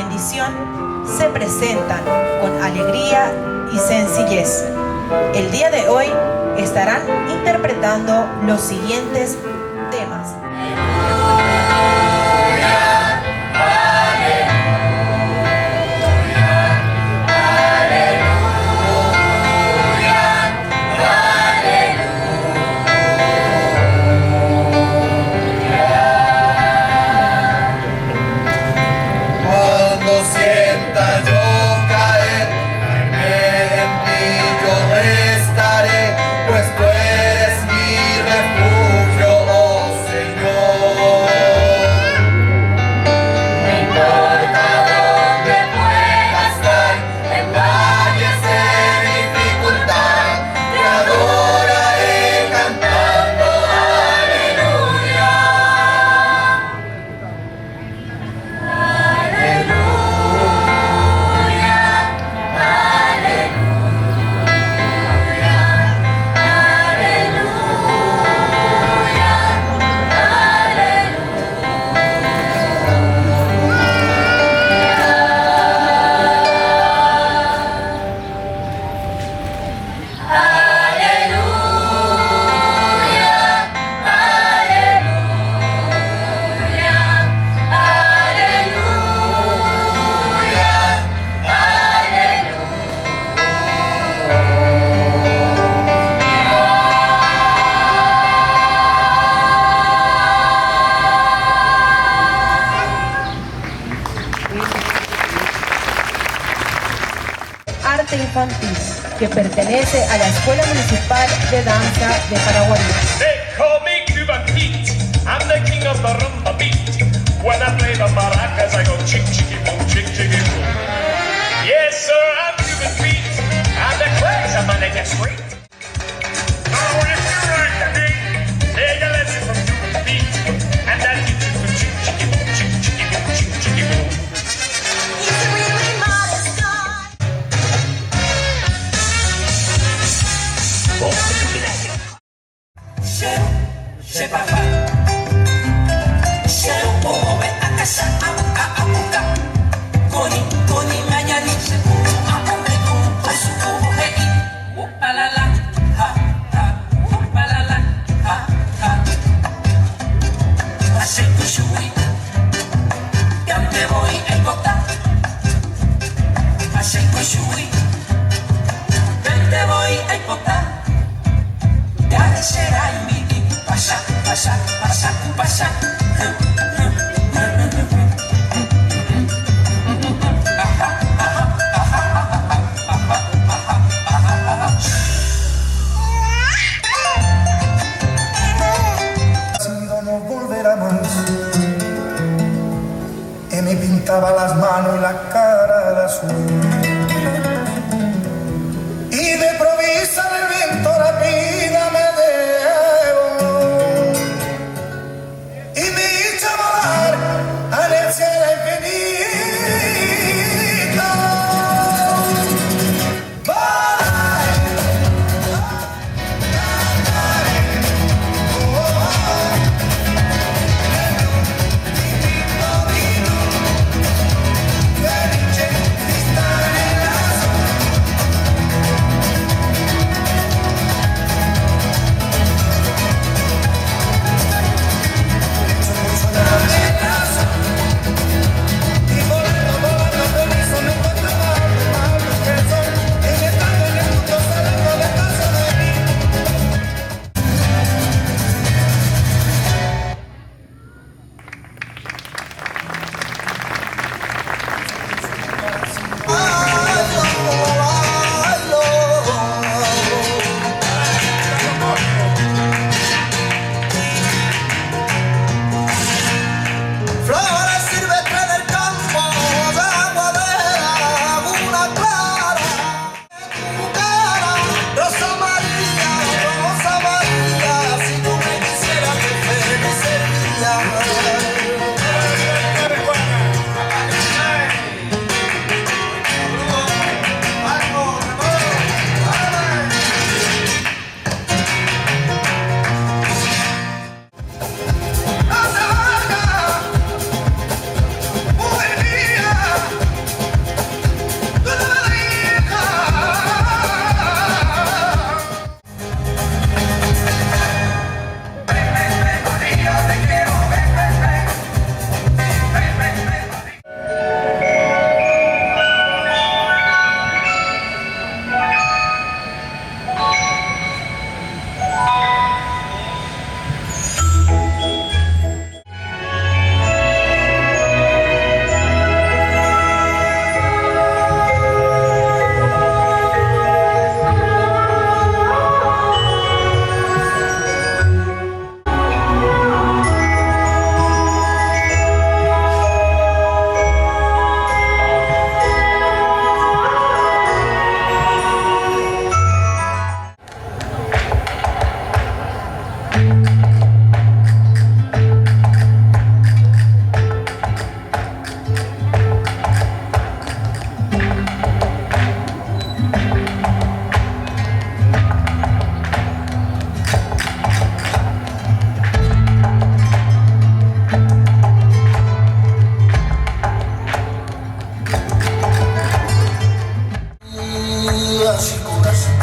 bendición se presentan con alegría y sencillez. El día de hoy estarán interpretando los siguientes temas. Arte infantil, que pertenece a la Escuela Municipal de Danza de Paraguay. They call me Cuban Pete. I'm the king of the rumba beat. When I play the maracas, I go chick chicky boom, chick chicky boom. Yes, sir, I'm Cuban Pete. I'm the craze, I'm gonna get straight. Oh, if you like the beat, take a lesson from Cuban Pete. And that teaches you chick chicky boom, chick chicky boom, chick chicky boom. Me pintaba las manos y la cara de azul, y de improviso el viento la vida me dejó y me hizo volar al cielo infinito. Felice di stare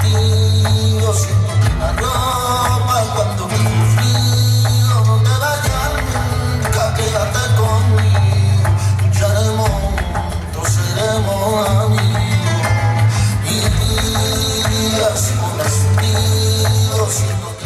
vestido, siento que la ropa cuando tengo frío. No te vayas nunca, quédate conmigo. Lucharemos, no seremos amigos. Y así con vestido, siento que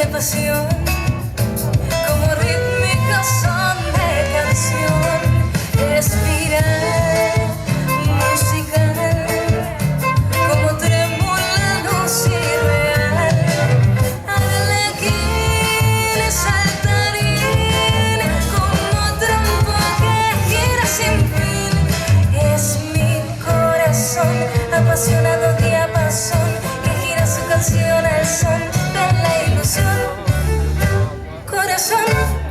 de pasión, como rítmicos son de canción, espiral musical, como trémula luz irreal, arlequín, saltarín, como trompo que gira sin fin. Es mi corazón, apasionado diapasón, que gira su canción al son de la ilusión. Corazón,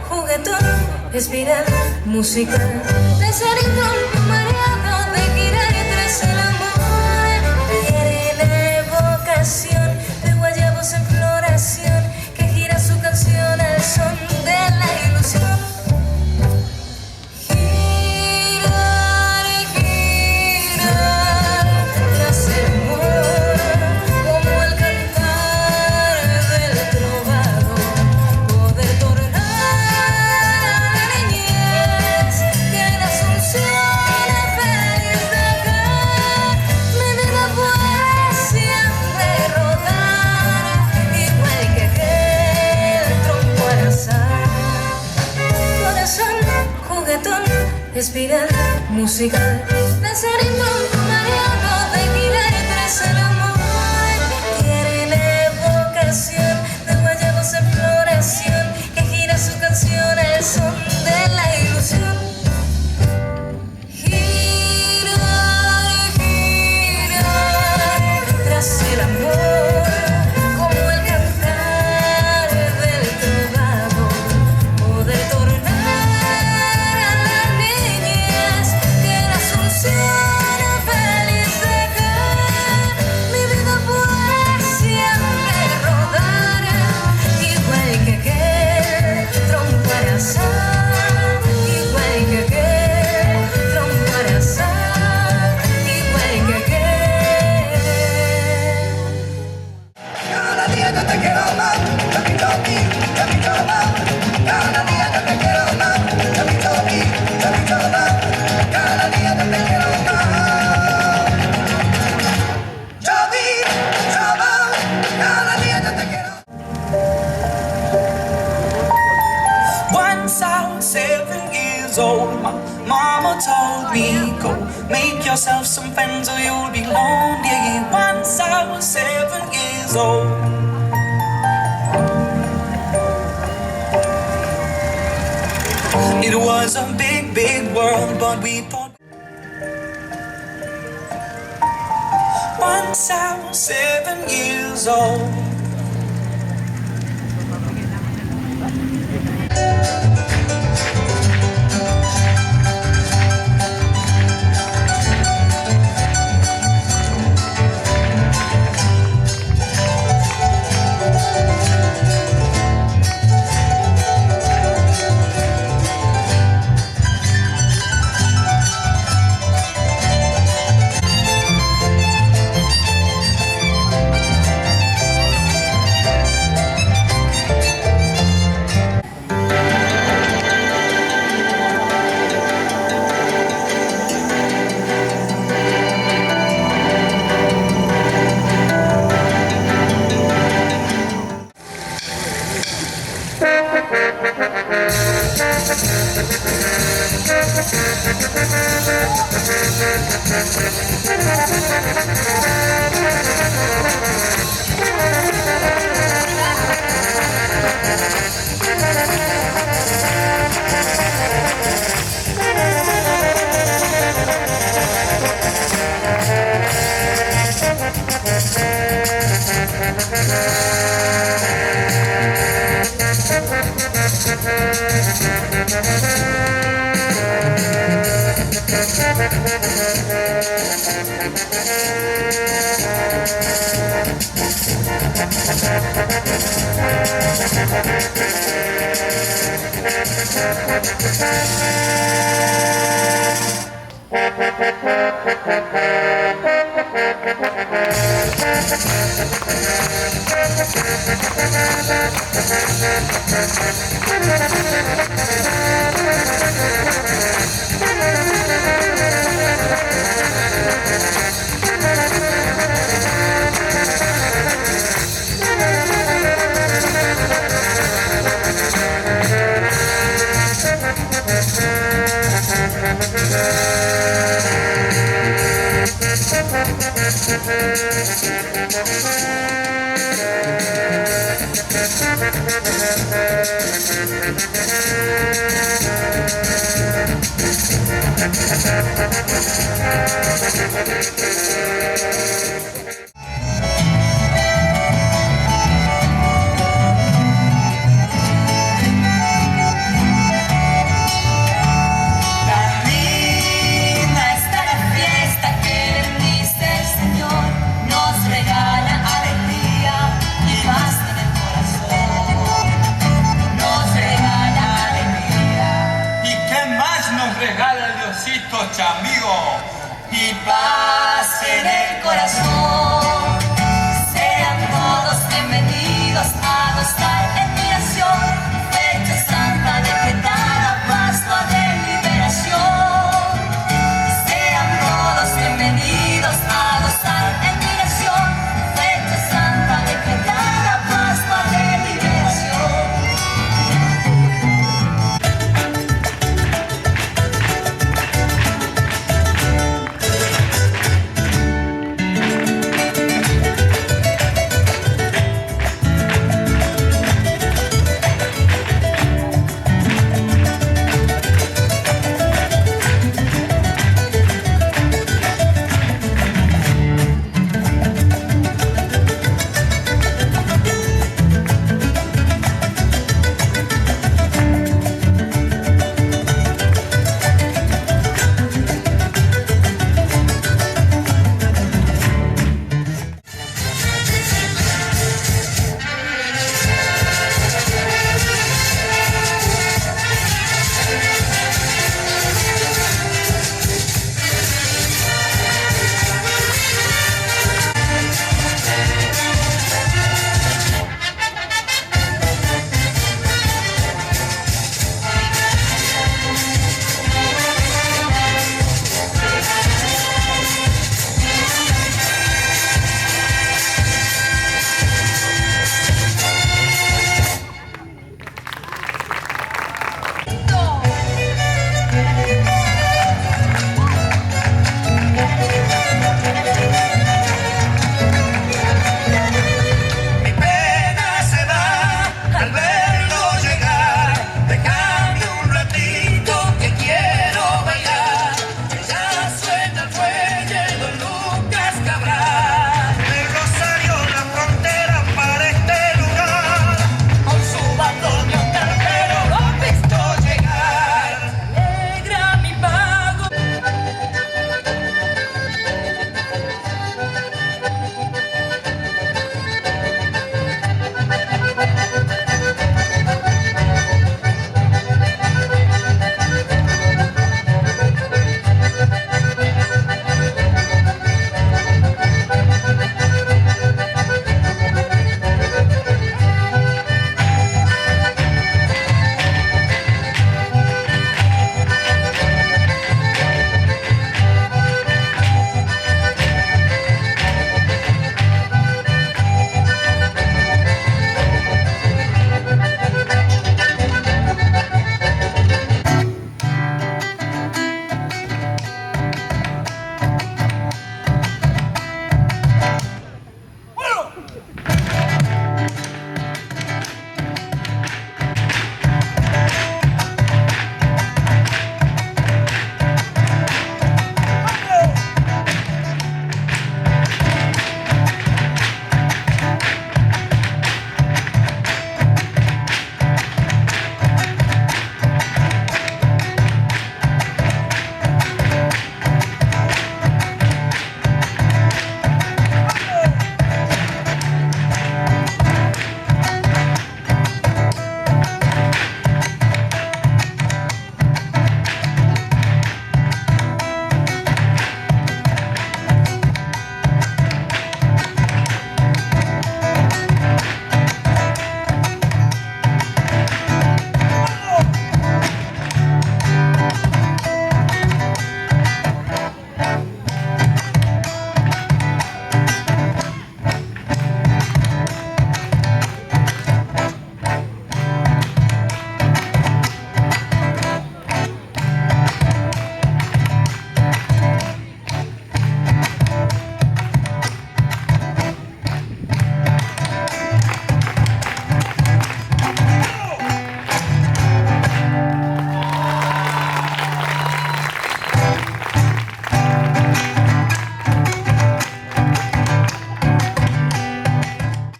juguetón, espiral musical, lazarillo mareado de girar tras el amor. Tiene evocación de guayabos en floración, que gira su canción al son de la ilusión. Girar, girar tras el amor, como el cantar del trovador, poder tornar a la niñez que la asunción feliz de acá. Mi vida puede siempre rodar, igual que aquel trompo al azar. Corazón, juguetón, espiral musical, lazarillo mareado de girar tras el amor. Tiene evocación de guayabos en floración, que gira su canción al son de la ilusión. Girar, girar tras el amor, como el cantar del trovador, poder tornar a la niñez que la asunción feliz de acá. Mi vida puede siempre rodar, igual que aquel trompo al azar, igual que aquel trompo al azar, igual que aquel. Cada día yo te quiero más, repito aquí, repito más. Cada día yo te quiero más, repito aquí, repito más. Cada día yo te quiero más. Yo vi, yo más, cada día yo te quiero. Once I was 7 years old, my mama told me, go make yourself some friends or you'll be lonely. Once I was 7 years old. It was a big, big world, but we thought. Once I was 7 years old. Tan linda está la fiesta que bendice el Señor, nos regala alegría y paz en el corazón, nos regala alegría ¿Y qué más nos regala el Diosito, chamigo? y paz en el corazón.